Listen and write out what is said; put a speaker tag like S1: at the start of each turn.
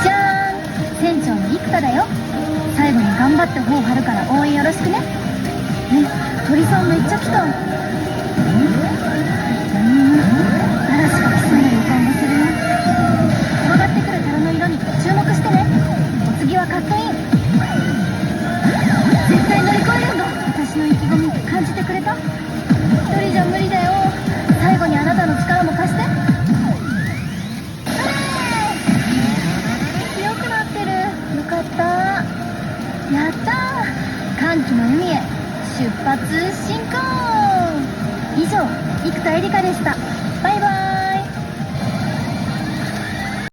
S1: じゃーん、船長の生田だよ。最後に頑張って頬張るから応援よろしくね。鳥さんめっちゃ来た。嵐が来そうな予感がするな。転がってくる樽の色に注目してね。お次はカットイン。絶対乗り越えるんだ。私の意気込み感じてくれた？一人じゃ無理だよ。最後にあなたの力も貸して。強くなってる。よかった。やったー。歓喜の海へ出発進行。以上、生田絵梨花でした。